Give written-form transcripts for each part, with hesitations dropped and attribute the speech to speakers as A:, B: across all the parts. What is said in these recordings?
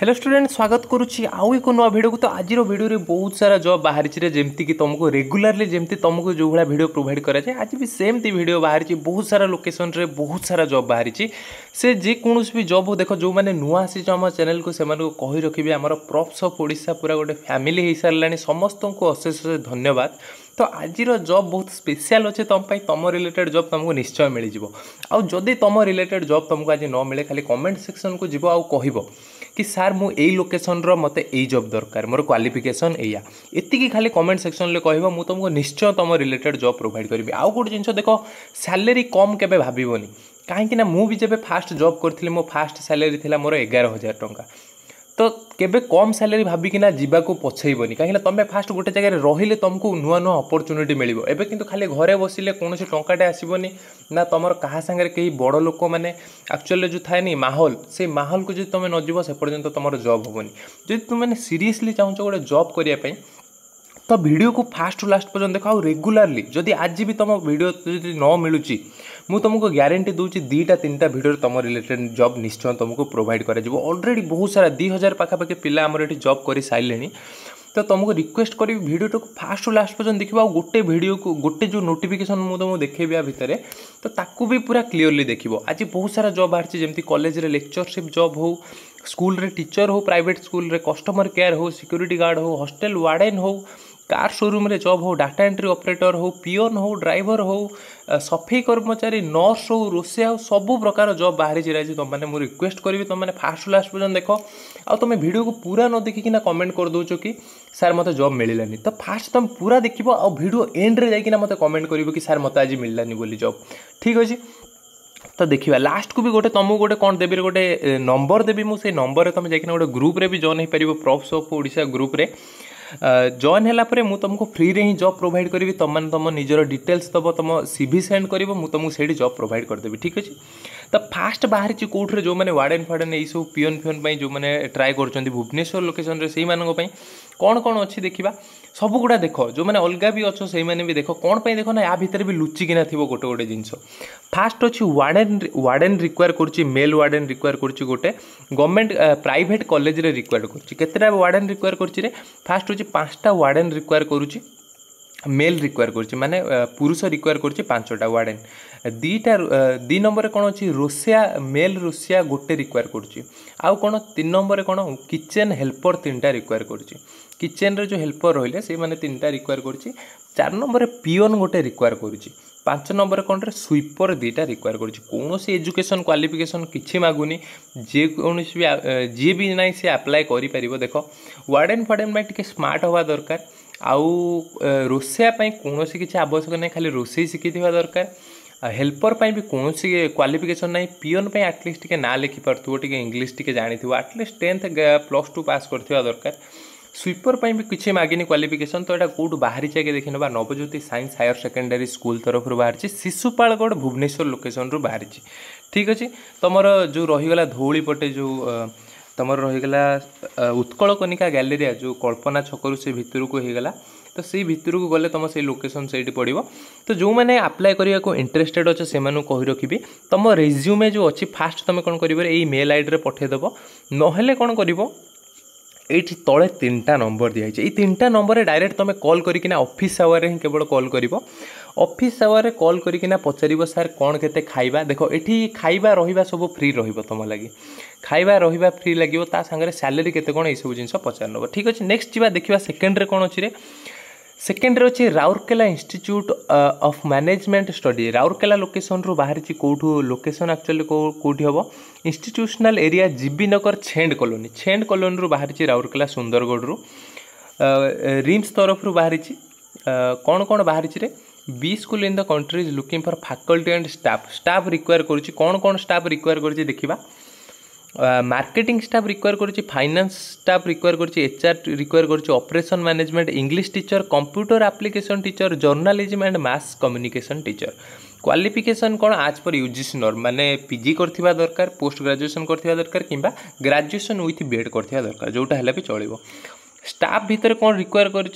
A: Hello student स्वागत करुच्ची आउ एक नुआ भिडियो को। तो आज भिडियो रे बहुत सारा जॉब बाहरी जमती कि तुमको रेगुलारली जमती तुमको जो भाया भिडियो प्रोवाइड कराए आज भी सेमती भिडियो बाहरी बहुत सारा लोकेशन रे बहुत सारा जॉब बाहरी से जेकोसी भी जॉब हो देख जो मैंने नुआ आसी आम चैनल को से कही रखिए आमर प्रॉप्स ऑफ ओडिशा पूरा गोटे फैमिली हो सारा समस्त को अशेष धन्यवाद। तो आज जॉब बहुत स्पेशल अच्छे तुम तुम रिलेटेड जॉब तुमको निश्चय मिल जाओ। जदि तुम रिलेटेड जॉब तुमको आज न मिले खाली कमेंट सेक्शन को जीव आउ कह कि सार मु एई लोकेशन रो मते एई जॉब दरकार मोर क्वालिफिकेशन एया एतिकी खाली कमेंट सेक्शन ले कहबो मु तुमको निश्चय तुम रिलेटेड जॉब प्रोवाइड करबी। आउ गोटे जिनस देखो सैलरी कम केबे भाबिबोनी कहीं मु भी जब फास्ट जॉब करथिले मो फास्ट सैलरी थिला मोर 11,000 टंका। तो केबे कम सैलरी भाबिकिना जीवाको पछेइबनी कहीं तुम फास्ट गोटे जगह रहिले तुमको नुआ नुआ अपॉर्चुनिटी मिलिबो। एबे किंतु खाली घरे बसिले कोनोसी टंकाटे आसीबनी ना तुमर कहा संगे कई बड़ लोक मैंने एक्चुअली जो थाए नी माहौल से माहौल को जो तुम न जीव से पर्यंत तुम जॉब हेनी। जो तुम सीरियसली चाहो गोटे जॉब करने तो वीडियो को फास्ट लास्ट पर्यटन देख रेगुलारली जदि आज भी तुम वीडियो न मिलूँ मु तुमको ग्यारंटी दूची 2-3टा वीडियो तुम रिलेटेड जॉब निश्चय तुमको प्रोवाइड कर ऑलरेडी बहुत सारा 2000 पाखापाखि पिला आमर ये जॉब कर सारे। तो तुमको रिक्वेस्ट करी वीडियो को फास्ट लास्ट पर्यटन देखा गोटे वीडियो को गोटे जो नोटिफिकेशन मुझे तुमको देखेबी आ भितर तो ताकू भी पूरा क्लीयरली देखो। आज बहुत सारा जॉब बाहर जमी कॉलेज रे लेक्चरशिप जॉब हो स्कूल रे टीचर हो प्राइवेट स्कूल रे कस्टमर केयर हो सिक्योरिटी गार्ड हो हॉस्टल वार्डन हो कार शोरूम रे जॉब हो डाटा एंट्री ऑपरेटर हो पियोन हो ड्राइवर हो सफाई कर्मचारी नर्स हो रोषिया हो सबू प्रकार जॉब बाहरी रही तुम मैंने रिक्वेस्ट करी तुम मैंने फास्ट लास्ट पर्यटन देख आ तुम वीडियो को पूरा न देखिकिना कमेंट कर दौच कि सार मत जॉब मिलानी। तो फास्ट तुम पूरा देख आ वीडियो एंड रे जाइकिना मत कमेंट कर कि सार मत आज मिलानी बोली जॉब ठीक अच्छे। तो देखिए लास्ट को भी गोटे तुमको गोटे कौन देवी गोटे नंबर देवी मुझे नंबर तुम जाइए गोटे ग्रुप रे भी जॉइन हो पार प्रॉप्स ऑफ ओडिशा ग्रुप रे जॉइन है मुझे तुमको फ्री रे ही जॉब प्रोवाइड करी तुम तुम निजर डिटेल्स दब तुम सीवी सेंड कर तुमको से जॉब प्रोवाइड करदेवी ठीक अच्छे। तो फास्ट बाहर कौटे जो मैंने वार्डन फार्डन यही सब पियोन फियोन जो मैंने ट्राए कर भुवनेश्वर लोकेशन से कौन कौन अच्छी देखा सब गुड़ा देख जो मैंने अलग भी अच्छो से भी देख कौन पर देख ना या भितर भी लुचिकिना थी गोटे गोटे जिनस फास्ट अच्छी वार्डन रिक्वायर कर मेल वार्डन रिक्वायर कर गोटे गवर्नमेंट प्राइवेट कॉलेज रे रिक्वायर करता वार्डन रिक्वायर कर फास्ट हूँ 5टा वार्डन रिक्वायर करुच्ची मेल रिक्वायर कर माने पुरुष रिक्वायर कर 5टा वार्डन 2 नंबर कौन अच्छी रोषिया मेल रोषिया गोटे रिक्वायर कर कौन 3 नंबर कौन किचेन हेल्पर 3टा रिक्वायर कर किचेन रे जो हेल्पर रहिले से माने 3टा रिक्वायर कर 4 नंबर पियोन गोटे रिक्वायर कर 5 नंबर कौन रे स्वीपर 2टा रिक्वायर कर कौन एजुकेशन क्वालिफिकेशन किसी मागुनी जेकोसी भी जी भी ना सी आप्लाय कर देख वार्डन फार्डन में टे स्मार्ट हवा दरकार आउ रोषापी कौन किसी आवश्यक नहीं खाली रोषे शिखी दरकार हेल्पर भी कौन क्वालिफिकेशन ना पियोन आटलिस्ट टे ना लिखि पार्थो टे इंग्लीश टे जानी आटलिस्ट 10th +2 पास करथिबा दरकार स्वीपर भी किसी मागिनी क्वालिफिकेशन। तो यहाँ कौट बाहरी चाहिए देखी ना Navjyoti science higher secondary school तरफ बाहरी शिशुपालगढ़ भुवनेश्वर लोकेशन रू बाहरी ठीक अच्छे। तुमर जो रहीगला धौली पटे जो तुम रहीगला उत्कल कनिका गैलेरिया जो कल्पना छकरू से भितर को होगला तो से भितर को गले तुम से लोकेशन से पड़ो। तो जो मैंने अप्लाई करने को इंटरेस्टेड अच्छे से कही रखी तुम रेज्यूमे जो अच्छी फास्ट तुम कौन कर मेल आईडी पठेदेव ना कौन कर ये तले 3टा नंबर दिखाई 3टा नंबर डायरेक्ट तुम कॉल करना ऑफिस आवर ही केवल कॉल कर ऑफिस आवर कॉल करना पचार सार कौन केते खाइबा देख ये खाइबा रहिबा सब फ्री रहिबो तुम लगी खाइबा रहिबा फ्री लगे सागर सैलरी केते कौन सब जिन पचार नब ठीक अच्छे। नेक्स्ट जा देखा सेकेंड रे कौन अच्छी सेकेंड अच्छे Rourkela institute of management study Rourkela location रू बाहरी कौटू लोकेशन एक्चुअली कौटी हम इंस्टीट्यूशनल एरिया जीबी नगर छेंड कॉलोनी रू बाहरी राउरकेला सुंदरगढ़ रू रिम्स तरफ रू बाहरी कौन कौन बाहरी रे B school in the country is looking for faculty and staff require करुच्ची कौन कौन स्टाफ रिक्वायर कर देखा मार्केटिंग स्टाफ रिक्वायर कर फाइनेंस स्टाफ रिक्वायर कर एचआर रिक्वायर कर operation management English teacher computer application teacher journalism and mass communication teacher qualification कौन आज पर यूजीसी नॉर्म माने पीजी करथिबा दरकार पोस्ट ग्रेजुएशन करथिबा दरकार किंबा ग्रेजुएशन विथ बीएड करथिबा दरकार जोटा हेले भी चलिबो। स्टाफ भितर कौन रिक्वायर कर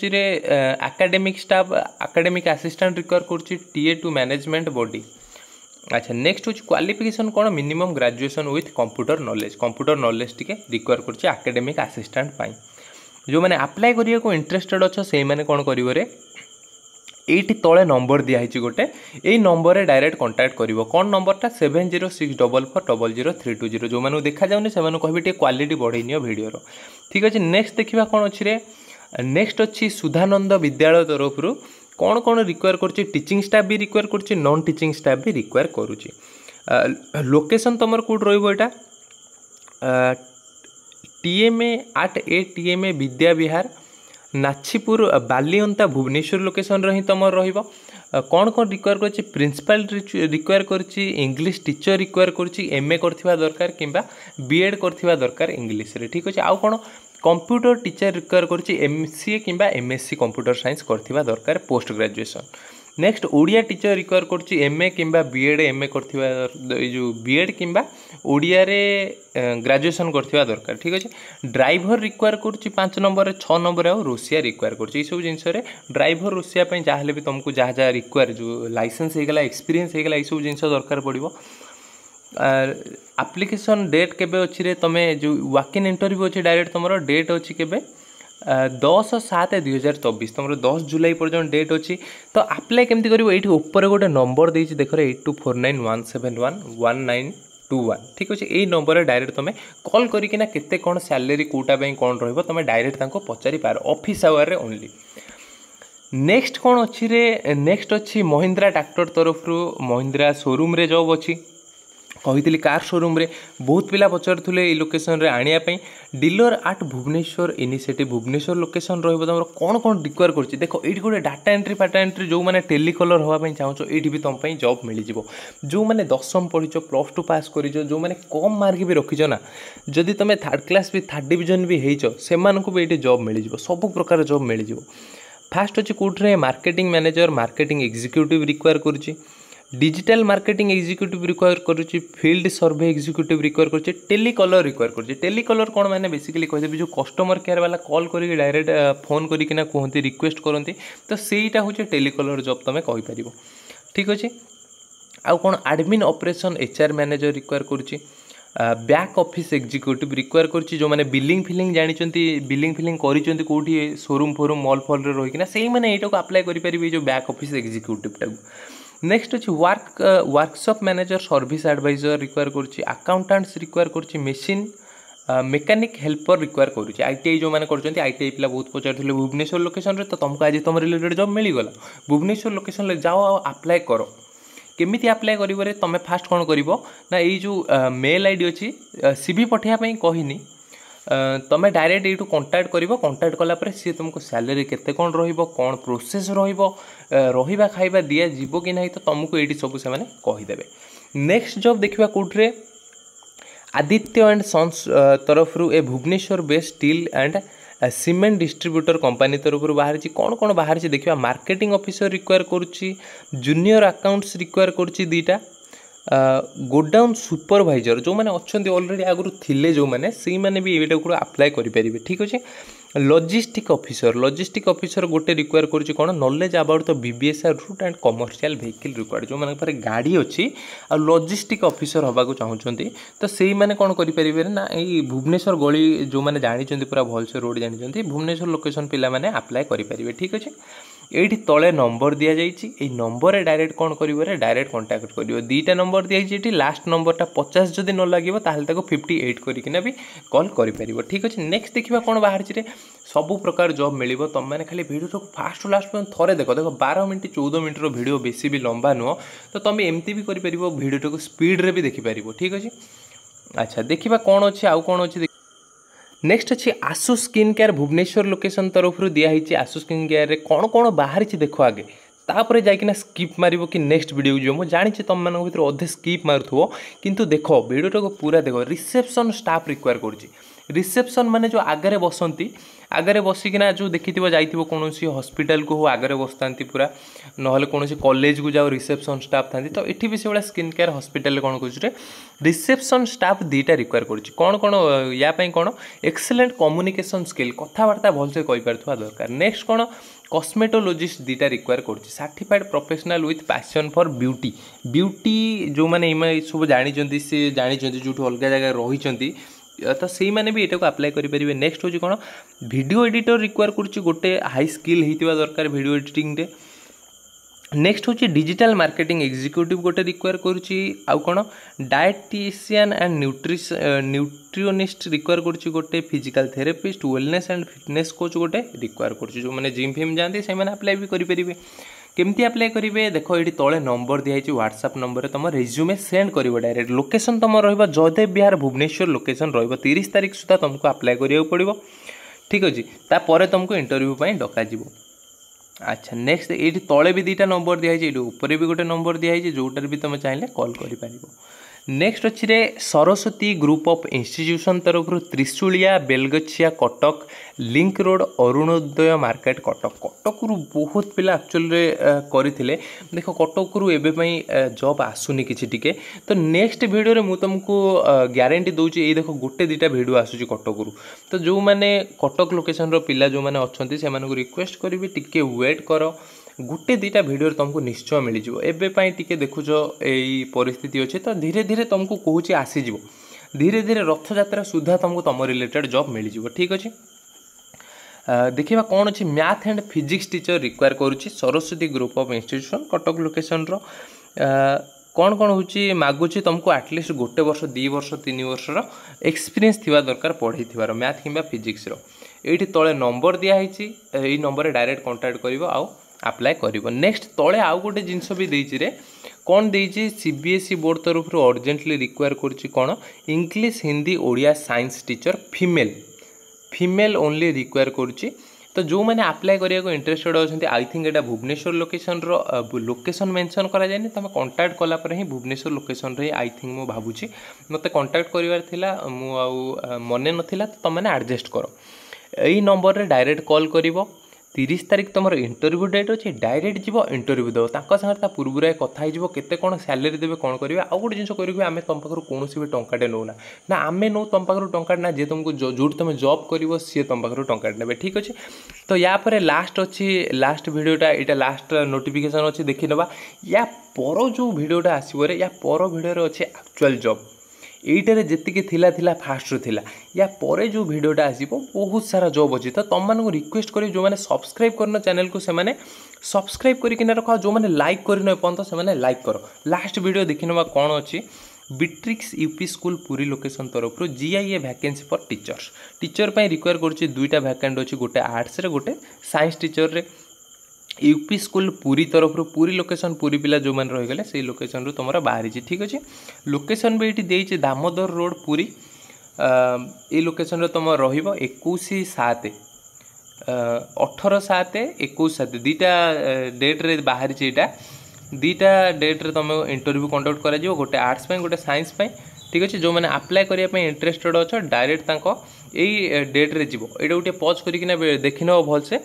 A: academic staff academic assistant require कर टीए टू मैनेजमेंट बॉडी अच्छा नेक्स्ट हूँ क्वालिफिकेशन कौन minimum graduation with computer knowledge T require कर एकेडमिक असिस्टेंट पाई जो मैंने अप्लाई करने को इंटरेस्टेड अच्छे से मैंने कौन करेंगे ये तले नंबर दिखाई गोटे यही नंबर में डायरेक्ट कंटाक्ट कर कौन नंबरटा 7064440320 जो मैंने देखा जाऊनी से कह क्वालिटी बढ़े नियो वीडियो ठीक अच्छे। नेक्स्ट देखा कौन अच्छी नेक्स्ट अच्छी सुधानंद विद्यालय तरफ कौन कौन रिक्वायर कर टीचिंग स्टाफ भी रिक्वायर कर नॉन टीचिंग स्टाफ भी रिक्वायर करुच्ची। लोकेशन तुम कौट रहा TMA @ ATMA Vidya Vihar नाछीपुर बालीअंता Bhubaneswar location रही तुम रही कौन कौन रिक्वायर कर प्रिंसिपल रिक्वायर कर इंग्लिश टीचर रिक्वायर कर MA करथिबा दरकार किंबा BEd करथिबा दरकार इंग्लिश रे ठीक अच्छे। आउ कौन कंप्यूटर टीचर रिक्वायर कर MCA किंबा MSc कंप्यूटर साइंस करथिबा दरकार post graduation. Next Odia teacher require कर MA किंबा BEd MA करथिबा जो BEd किंबा ओडिया रे ग्रेजुएशन करथिबा दरकार ठीक अच्छे। ड्राइवर रिक्वायर कर 5 नंबर 6 नंबर आउ रोसिया रिक्वायर कर सब जिनस ड्राइवर रोसिया जहाँ भी तुमको जहाँ जहाँ रिक्वायर जो लाइसेंस होगा एक्सपीरियंस होगा सब जिन दरकार पड़ो। एप्लिकेशन डेट केबे अच्छी रे तुम जो वॉक इन इंटरव्यू अच्छे डायरेक्ट तुम डेट अच्छी केबे 10/7/2024 तुम 10 जुलाई पर्यटन डेट अच्छी। तो अप्लाई केमती कर ये ऊपर गोटे नंबर देती देख 8249171191 ठीक अच्छे। यही नंबर डायरेक्ट तुम कॉल करना केते कौन सैलरी कोटा कौन तुम डायरेक्ट पचारि पार ऑफिस आवर रे ओनली। नेक्स्ट कौन अच्छी रे नेक्स्ट अच्छी महिंद्रा ट्रैक्टर तरफ महिंद्रा शोरूम रे जॉब अच्छी कही कार शोरूम रे बहुत पिला पचारुले ये लोकेशन रे आनिया पई डीलर आट भुवनेश्वर इनिशिएटिव भुवनेश्वर लोकेशन रहिबो तुम कौन कौन रिक्वायर करछि देखो ये गोटे डाटा एंट्री जो मैंने टेलीकलर होगा चाहो ये भी तुम जॉब मिल जाव जो मैंने 10वीं पढ़ी +2 पास कर जो मैंने कम मार्क भी रखीच ना जदि तुम 3rd क्लास भी 3rd डिवीजन भी होइछ सेमानकु भी ये जॉब मिल जाव सब प्रकार जॉब मिल जाव। फास्ट अच्छे कौटे marketing manager marketing executive require करुच्ची डिजिटल मार्केटिंग एग्जीक्यूटिव रिक्वायर करुच्ची फील्ड सर्वे एग्जीक्यूटिव रिक्वायर करुच्ची टेलीकलर रिक्वायर करुच्ची। टेलीकलर कौन मैंने बेसिकली कही जो कस्टमर केयर वाला कॉल करके डायरेक्ट फोन करना कहते रिक्वेस्ट करती तो सहीटा हूँ टेलीकलर जॉब तुम कहीपर ठीक अच्छे। आउ कौन admin operation HR manager require करुच्ची बैक ऑफिस एग्जीक्यूटिव रिक्वायर करछि जो माने बिलिंग फिलिंग जानिचंती बिलिंग फिलिंग करिचंती कोठी शोरूम फोरूम मॉल फॉल रे रहिकिना सेही माने एटा को अप्लाई करि परिबे जो बैक ऑफिस एग्जीक्यूटिव टा। नेक्स्ट अछि workshop manager service advisor require करछि अकाउंटेंट्स रिक्वायर करछि मशीन मेकानिक हेल्पर रिक्वायर करुच्ची। ITI जो मैंने करछंती ITI पिला बहुत पचारथिले भुवनेश्वर लोकेशन रे तो तुमको आज तुम रिलेटेड जॉब मिली गला भुवनेश्वर लोकेशन ले जाओ अप्लाई करो केमिति अप्लाई करिवरे तुम फास्ट कौन कर ना ये जो मेल आईडी अच्छी CV पठाइबा कहनी तुम डायरेक्ट ये कंटाक्ट कर कंटाक्ट कलापर सी तुमको सैलरी केते कौन कौन प्रोसेस रहा खाଇବା दिया जीव कि नहीं तो तुमको ये सब से कहीदेवे। नेक्स्ट जॉब देखा कौटे आदित्य एंड सन्स तरफ a Bhubaneswar based steel and cement distributor company तरफ बाहर कौन कौन बाहर देखा मार्केटिंग ऑफिसर रिक्वायर करुच्ची जूनियर अकाउंट्स रिक्वायर करुच्ची 2टा गोडाउन सुपरवाइजर जो मैंने अच्छा ऑलरेडी आगुरी थिले जो मैंने से मैंने भी ये अप्लाई करेंगे ठीक अच्छे। लॉजिस्टिक ऑफिसर गोटे रिक्वायर करुच्ची कौन knowledge about the BBSR route and commercial vehicle required जो मैंने गाड़ी अच्छी आ लॉजिस्टिक ऑफिसर होगा चाहूँगी तो से मैंने कौन करेंगे ना ये भुवनेश्वर गली जो मैंने जानी पूरा भलसे रोड जानी भुवनेश्वर लोकेशन पिला मैंने अप्लाई करेंगे ठीक अच्छे। ये तले नंबर दि जाइए नंबर डायरेक्ट कौन करेंगे डायरेक्ट कंटाक्ट कर 2टा नंबर दिखाई लास्ट नंबरटा 50 जदि न लगे ताहले 58 करना भी कॉल करेंगे ठीक अच्छे। नेक्स्ट देखा कौन बाहर सबू प्रकार जॉब मिल तुम मैंने खाली वीडियो फास्ट लास्ट थे देख 12 मिनट 14 मिनटर वीडियो बेसी भी लंबा नुह तो तुम एमती भी कर वीडियो को स्पीड रे भी देखिपार ठीक अच्छे। अच्छा देखा कौन अच्छे आउ कौन अच्छे नेक्स्ट अच्छी आशु स्किन केयर भुवनेश्वर लोकेशन तरफ दिखाई आशु स्किन केयर रे कौन कौन बाहर देख आगे तापर जाइकिना स्किप मारिबो कि नेक्स्ट वीडियो जो मुझे जानी तुम मान भर अधे स्किप मारुथो किंतु देख वीडियो को पूरा देख रिसेप्शन स्टाफ रिक्वायर करुच्ची रिसेप्शन माने जो आगे बसंती आगे बसिकिना जो देखि जाइथिबो कोनोसी हॉस्पिटल को हो आगे बसतांती पूरा नहले कोनोसी कॉलेज को जाओ रिसेप्शन स्टाफ थांती तो एठी भी से वाला स्किन केयर हॉस्पिटल कोन कहउछ रिसेप्शन स्टाफ दीटा रिक्वायर करूची कोन कोन या पई कोन एक्सीलेंट कम्युनिकेशन स्किल कथावार्ता भलसे कहि परथवा दरकार नेक्स्ट कोन कॉस्मेटोलॉजिस्ट दीटा रिक्वायर करूची certified professional with passion for beauty beauty जो माने इमे सब जानि जंती से जानि जंती जोठो अलगा जगह रही जंती तो से मैंने भी ये अप्लाई करेंगे नेक्स्ट हूँ कौन वीडियो एडिटर रिक्वायर करुच्ची गोटे हाई स्किल होता दरकार वीडियो एडिटिंग रे नेक्स्ट हूँ डिजिटल मार्केटिंग एग्जीक्यूटिव गोटे रिक्वायर करुच्ची आउ कौन डाएटिशियन एंड न्यूट्रियोनिस्ट रिक्वायर करुच्ची गोटे physical therapist wellness and fitness coach गोटे रिक्वायर करुच्ची जो मैंने जिम फिम जाती से अप्लाई भी करेंगे केमती अप्लाई करेंगे देख ये तले नंबर दिखाई व्हाट्सएप नंबर तुम रेज्यूमे सेंड कर डायरेक्ट लोकेशन तुम रहा जयदेव विहार भुवनेश्वर लोकेशन रहा 30 तारीख सुधा तुमको अप्लाई करा पड़ो ठीक अच्छे तापर तुमको इंटरव्यू डक अच्छा नेक्स्ट ये तले भी दुटा नंबर दिखाई ऊपर भी गोटे नंबर दिखाई जोटार भी तुम चाहिए कॉल कर नेक्स्ट अच्छी रे सरस्वती ग्रुप ऑफ इंस्टीट्यूशन तरफ Trisulia Belagachhia Cuttack link road Arunodaya market Cuttack Cuttack रु बहुत पिला एक्चुअली करथिले देखो कटक रु एबे पई जॉब आसुनी किछि टिके तो नेक्स्ट वीडियो रे मु तुमको गारंटी दउची ए देखो गोटे दिटा वीडियो आसुची कटक रु तो जो माने कटक लोकेशन रो पिला जो माने अछंती से माने को रिक्वेस्ट करबी टिके वेट करो गोटे दुटा वीडियो तुमको निश्चय मिल जाए टिके देखुच यही परिस्थिति अच्छे तो धीरे धीरे तुमको कहूँ आसीज धीरे धीरे रथ यात्रा सुधा तुमको तुम रिलेटेड जॉब मिल जाए ठीक अच्छे देखा कौन अच्छे math and physics teacher require करुच्ची Saraswati group of institution Cuttack location रो कौन कौन हूँ मागुची तुमको आटलिस्ट गोटे वर्ष 2 वर्ष 3 वर्षर एक्सपीरियंस थिबा दरकार पढ़ाई थिबार मैथ किंबा फिजिक्स रो एठी तले नंबर दिया हिची एई नंबर रे डायरेक्ट कांटेक्ट करिवो आउ अप्लाई कर नेक्स्ट तले आउ गोटे जिनस भी देछि रे कौन देछि सीबीएसई बोर्ड तरफ अर्जेंटली रिक्वायर करुच्ची कौन English Hindi Odia science teacher female only require करुच्ची तो जो मैंने अप्लाई करिया को इंटरेस्टेड अच्छा I think Etah Bhubaneswar location row location mention करा जायनि तुम कांटेक्ट कला पर ही भुवनेश्वर लोकेशन रे आई थिंक मु भाबुची मते कांटेक्ट करिवार थिला मु आउ मने नथिला तो तुम मैंने एडजस्ट करो एई नंबर रे डायरेक्ट कॉल करिवो 30 तारीख तुम इंटरव्यू डेट अच्छे डायरेक्ट जीव इंटरव्यू देव सागर पूर्व कथा केते कौन सैलरी देवे कौन करेंगे आउ गोटे जिन करेंगे आम तुम पाखर कौन भी टंकाटे नौना ना आम नौ तुम पाखर टंका ना जे तुमको जो तुम जॉब कर सी तुम पाखर टंकाटे ने ठीक अच्छे तो या पर लास्ट अच्छी लास्ट वीडियोटा यहाँ लास्ट नोटिफिकेशन अच्छी देखी ना या पर जो वीडियोटा आसो या पर वीडियो अच्छे एक्चुअल जॉब यहीटारे जी थिला फास्ट थिला या परे जो वीडियोटा आसीबो बहुत सारा जॉब अच्छी तो तुम मानक रिक्वेस्ट करी जो मैंने सब्सक्राइब करना चैनल को से सब्सक्राइब करके रख जो मैंने लाइक करन एपर्यंत से लाइक करो लास्ट वीडियो देखि नवा कौन अच्छी बिट्रिक्स यूपी स्कूल पुरी लोकेशन तरफ जीआईए वैकेंसी फॉर टीचर पे रिक्वायर करुच्ची 2टा वैकेंट अच्छी गोटे आर्ट्स रे गोटे साइंस टीचर रे यूपी स्कूल पुरी तरफ पुरी लोकेशन पुरी पिला जो मैंने रहीगले से लोकेशन तुम बाहरी ठीक अच्छे लोकेशन भी ये दामोदर रोड पुरी ये लोकेशन तुम र21/7 18/7 दुटा डेट रे बाहरी यहाँ दुटा डेट रे तुम इंटरव्यू कंडक्ट कर गोटे आर्ट्स गोटे साइंस ठीक अच्छे जो मैंने अप्लाई करने इंटरेस्टेड अच्छ डायरेक्ट यही डेट रे जीव ये गोटे पॉज करना देखी नब भलसे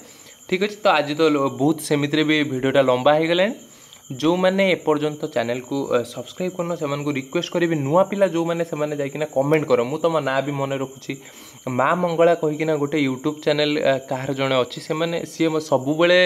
A: ठीक अच्छे तो आज तो बहुत सेमिति भी वीडियोटा लंबा हो गला जो मैंने एपर्यंत चैनल को सब्सक्राइब करना से रिक्वेस्ट करी नुआ पिला जो मैंने से जाइकिना कमेंट कर मु तुम ना भी मन रखुची माँ मंगला कहीकिना गोटे यूट्यूब चैनल कहार जड़े अच्छी से सी सब बेले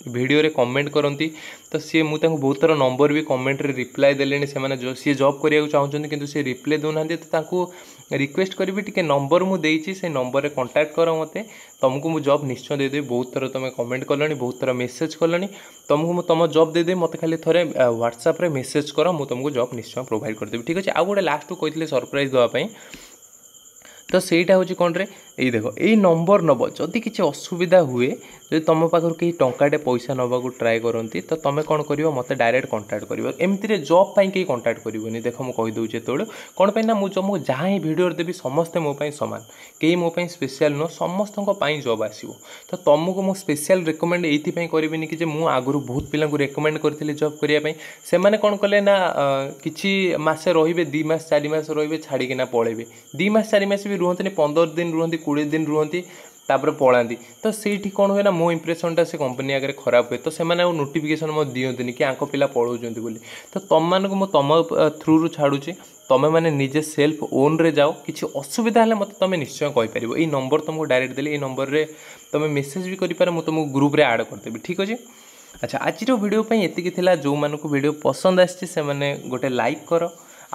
A: वीडियो रे कमेंट करती तो सी मुझे बहुत थर नंबर भी कमेंट रे रिप्लाई देले से सी जॉब करिया चाहते किंतु सी रिप्लाई दूना तो रिक्वेस्ट करी टिके नंबर मुझे से नंबर रे कांटेक्ट कर मते तुमको मु जॉब निश्चय देदेवी बहुत थर तुम कमेंट कलनी बहुत थर मेसेज कलनी तुमको तुम जॉब देदेवी मत खाली थोड़े व्हाट्सएप रे मेसेज कर मु तुमको जॉब निश्चय प्रोवाइड करदेवी ठीक अच्छे आउ गोटे लास्ट को कहते सरप्राइज देवाई तो सहीटा हूँ कौन रे ଏଇ ଦେଖ ଏଇ ନମ୍ବର ନେବ ଯଦି କିଛି ଅସୁବିଧା ହୁଏ ଯଦି ତୁମ ପାଖରୁ କେହି ଟଙ୍କାଟେ ପଇସା ନେବାକୁ ଟ୍ରାଏ କରନ୍ତି ତ ତୁମେ କ'ଣ କରିବ ମୋତେ ଡାଇରେକ୍ଟ କଣ୍ଟାକ୍ଟ କରିବ ଏମିତିରେ ଜବ୍ ପାଇଁ କେହି କଣ୍ଟାକ୍ଟ କରିବନି ଦେଖ ମୁଁ କହିଦେଉଛି ଏତେବେଳେ କ'ଣ ପାଇଁ ନା ମୁଁ ତୁମକୁ ଯାହା ହିଁ ଭିଡ଼ିଓରେ ଦେବି ସମସ୍ତେ ମୋ ପାଇଁ ସମାନ କେହି ମୋ ପାଇଁ ସ୍ପେଶିଆଲ୍ ନୁହଁ ସମସ୍ତଙ୍କ ପାଇଁ ଜବ୍ ଆସିବ ତ ତୁମକୁ ମୁଁ ସ୍ପେଶିଆଲ୍ ରେକମେଣ୍ଡ ଏଇଥିପାଇଁ କରିବିନି କି ଯେ ମୁଁ ଆଗରୁ ବହୁତ ପିଲାଙ୍କୁ ରେକମେଣ୍ଡ କରିଥିଲି ଜବ୍ କରିବା ପାଇଁ ସେମାନେ କ'ଣ କଲେ ନା କିଛି ମାସେ ରହିବେ 2 ମାସ 4 ମାସ ରହିବେ ଛାଡ଼ିକିନା ପଳେଇବେ 2 ମାସ 4 ମାସ ବି ରୁହନ୍ତିନି 15 ଦିନ ରୁହନ୍ତି 20 ଦିନ ରୁହନ୍ତି ତାପରେ ପଳାନ୍ତି ତ ସେଇଠି କ'ଣ ହୁଏ ନା ମୋ ଇମ୍ପ୍ରେସନଟା ସେ କମ୍ପାନୀ ଆଗରେ ଖରାପ ହୁଏ ତ ସେମାନେ ଆଉ ନୋଟିଫିକେସନ୍ ମୋ ଦିଅନ୍ତିନି କି ଆଙ୍କ ପିଲା ପଳାଉଛନ୍ତି ବୋଲି ତ ତୁମମାନଙ୍କୁ ମୁଁ ତୁମ ଥ୍ରୁରୁ ଛାଡ଼ୁଛି ତୁମେମାନେ ନିଜେ ସେଲ୍ଫ ଓନ୍ରେ ଯାଅ କିଛି ଅସୁବିଧା ହେଲେ ମୋତେ ତୁମେ ନିଶ୍ଚୟ କହିପାରିବ ଏଇ ନମ୍ବର ତୁମକୁ ଡାଇରେକ୍ଟ ଦେଲି ଏଇ ନମ୍ବରରେ ତୁମେ ମେସେଜ୍ ବି କରିପାର ମୁଁ ତୁମକୁ ଗ୍ରୁପ୍ରେ ଆଡ଼୍ କରିଦେବି ଠିକ୍ ଅଛି ଆଚ୍ଛା ଆଜିର ଭିଡ଼ିଓ ପାଇଁ ଏତିକି ଥିଲା ଯେଉଁମାନଙ୍କୁ ଭିଡ଼ିଓ ପସନ୍ଦ ଆସିଛି ସେମାନେ ଗୋଟେ ଲାଇକ୍ କର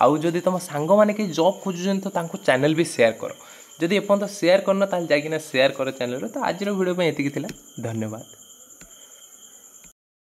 A: ଆଉ ଯଦି ତୁମ ସାଙ୍ଗମାନେ କେହି ଜବ୍ ଖୋଜୁଛନ୍ତି ତ ତାଙ୍କୁ ଚ୍ୟାନେଲ୍ ବି ସେୟାର କର ଯଦି ଏପର୍ଯ୍ୟନ୍ତ ସେୟାର କରିନ ତାହେଲେ ଯାଇକିନା ସେୟାର କର ଚ୍ୟାନେଲରେ ତ ଆଜିର ଭିଡ଼ିଓ ପାଇଁ ଏତିକି ଥିଲା ଧନ୍ୟବାଦ।